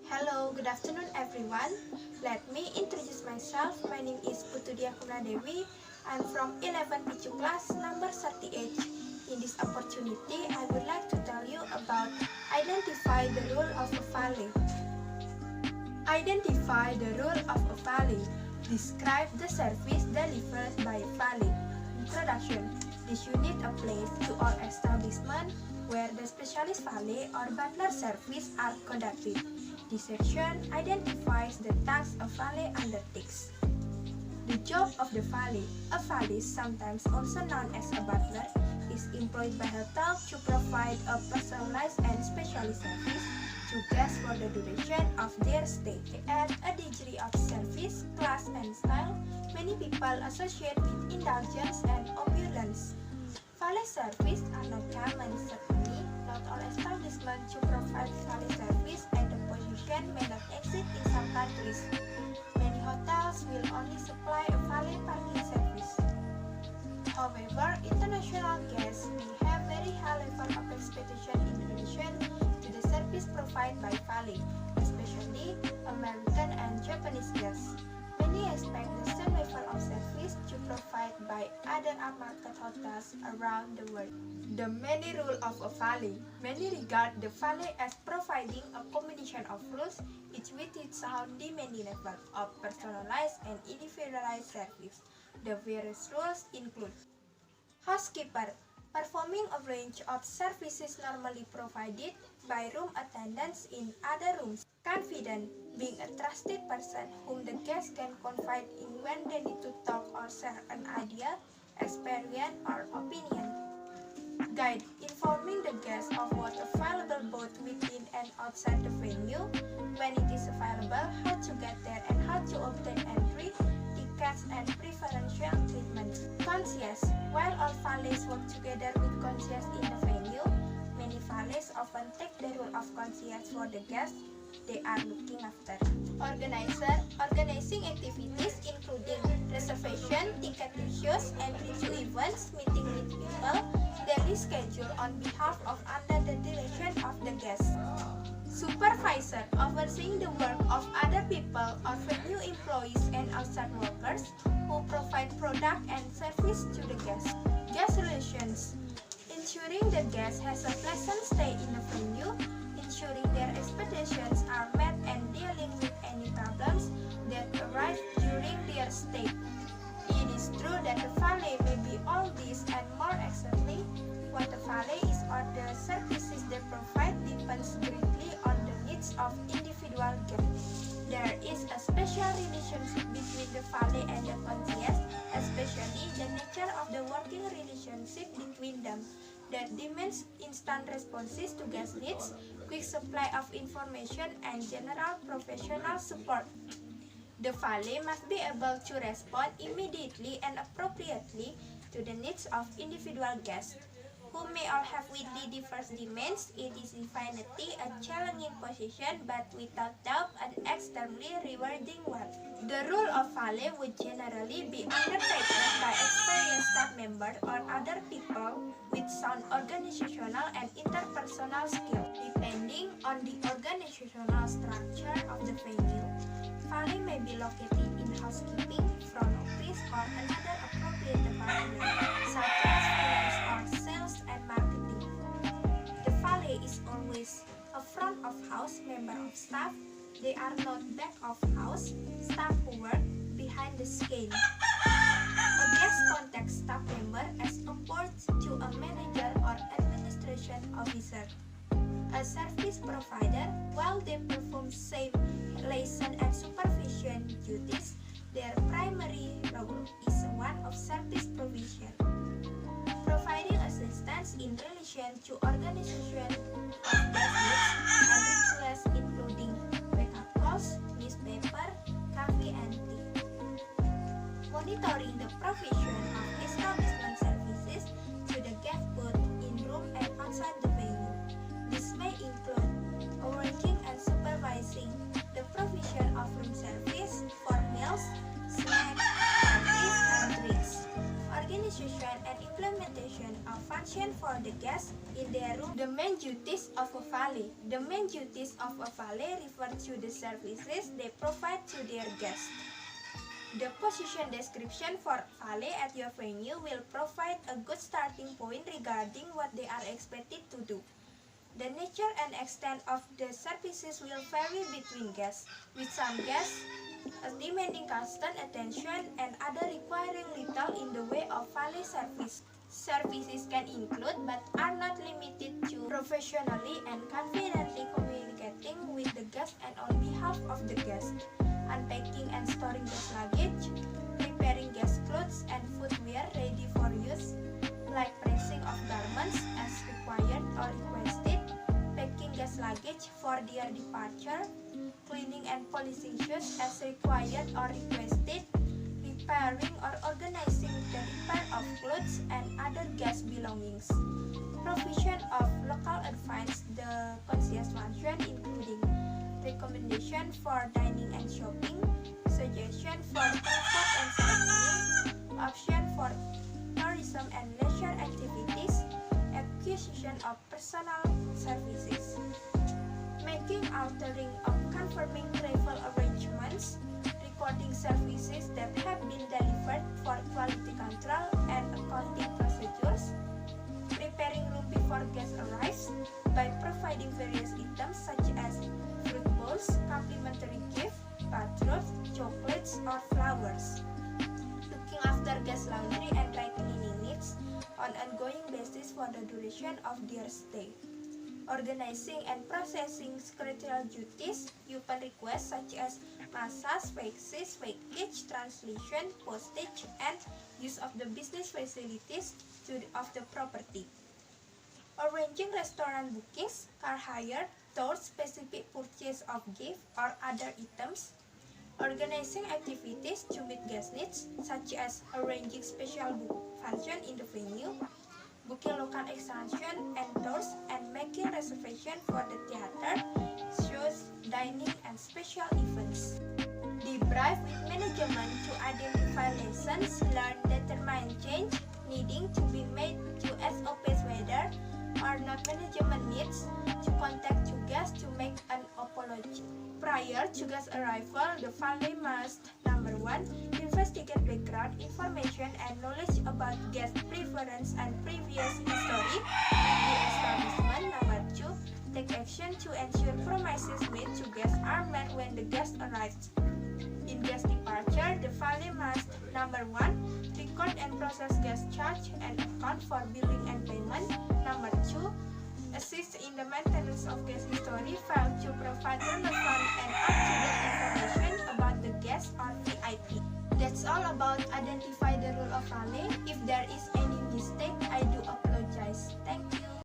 Hello, good afternoon everyone. Let me introduce myself. My name is Putu Dewi. I'm from 11 Putu class number 38. In this opportunity, I would like to tell you about identify the role of a valet. Identify the role of a valet. Describe the service delivered by valet. Introduction. This unit a place to all establishment where the specialist valet or butler service are conducted. This section identifies the tasks a valet undertakes. The job of the valet. A valet, sometimes also known as a butler, is employed by hotel to provide a personalized and specialist service to guests for the duration of their stay. At a degree of service, class, and style, many people associate with indulgence and opulence. Valet service are not common, certainly not all establishments to provide valet service, and the position may not exist in some countries. Many hotels will only supply a valet parking service. However, international guests may have very high level of expectation in relation to the service provided by valet, especially American and Japanese guests. Many expect the same level of service to provide by other upmarket hotels around the world. The many rule of a valet. Many regard the valet as providing a combination of rules, each with its own demanding level of personalized and individualized service. The various rules include housekeeper, performing a range of services normally provided by room attendants in other rooms. Confident, being a trusted person whom the guests can confide in when they need to talk or share an idea, experience, or opinion. Guide, informing the guests of what available both within and outside the venue, when it is available, how to get there, and how to obtain entry, tickets, and preferential treatment. Concierge, while all valets work together with concierge in the venue, many valets often take the role of concierge for the guests they are looking after. Organizer, organizing activities including reservation, ticket issues, entry to events, meeting with people, daily schedule on behalf of under the direction of the guests. Supervisor, overseeing the work of other people or venue employees and outside workers who provide product and service to the guests. Guest relations, ensuring the guest has a pleasant stay in the venue, ensuring their expectations are met, and dealing with any problems that arise during their stay. It is true that the valet may be all this and more exactly what the valet is or the services they provide depends greatly on the needs of individual guests. There is a special relationship between the valet and the concierge, especially the nature of the working relationship between them that demands instant responses to guest needs, quick supply of information, and general professional support. The valet must be able to respond immediately and appropriately to the needs of individual guests, who may all have widely diverse demands. It is definitely a challenging position, but without doubt an extremely rewarding one. The role of valet would generally be undertaken by experienced staff members or other people with sound organizational and interpersonal skills. Depending on the organizational structure of the venue, valet may be located in housekeeping, front office, or another appropriate department, such as finance or sales and marketing. The valet is always a front of house member of staff. They are not back of house staff who work behind the scene. A guest contact staff member as opposed to a manager or administration officer. A service provider, while they perform safe liaison and supervision duties, their primary role is one of service provision, providing assistance in relation to organization of guest needs and requests including wake-up calls, newspaper, coffee, and tea. Monitoring the provision of establishment services to the guest both in room and outside the venue. This may include arranging and supervising the provision of room service for meals, snacks, parties, and drinks. Organization and implementation of function accommodation for the guests in their room. The main duties of a valet. The main duties of a valet refer to the services they provide to their guests. The position description for valet at your venue will provide a good starting point regarding what they are expected to do. The nature and extent of the services will vary between guests, with some guests demanding constant attention and others requiring little in the way of valet service. Services can include but are not limited to professionally and confidently communicating with the guest and on behalf of the guest, unpacking and storing guest luggage, preparing guest clothes and footwear ready for use, like pressing of garments as required or requested, packing guest luggage for their departure, cleaning and polishing shoes as required or requested, repairing or organizing the repair of clothes and other guest belongings, provision of local advice, the concierge mansion including recommendation for dining and shopping, suggestion for transport and sightseeing, option for tourism and leisure activities, acquisition of personal services, making, altering, or confirming travel arrangements, recording services that have been delivered for quality control and accounting procedures, preparing room before guests arrive by providing various items such as fruit bowls, complimentary gifts, bathrobes, chocolates, or flowers, looking after guest laundry and dry cleaning needs on an ongoing basis for the duration of their stay, organizing and processing secretarial duties upon requests such as massage, faxes, package, translation, postage, and use of the business facilities of the property, arranging restaurant bookings, car hire, tours, specific purchase of gift or other items, organizing activities to meet guest needs such as arranging special book function in the venue, booking local expansion and tours, and making reservation for the theater, shows, dining, and special events. Debrief with management to identify lessons learned, determine change needing to be made to SOPs whether or not management needs to contact two guests to make an apology. Prior to guest arrival, the valet must: number 1. Investigate background information and knowledge about guest preference and previous history in the establishment. Number 2. Take action to ensure promises made to guests are met when the guest arrives. In guest departure, the valet must: number 1. Record and process guest charge and account for billing and payment. Number 2. Assist in the maintenance of guest history file to provide relevant and up-to-date information about the guest or VIP. That's all about identify the role of valet. If there is any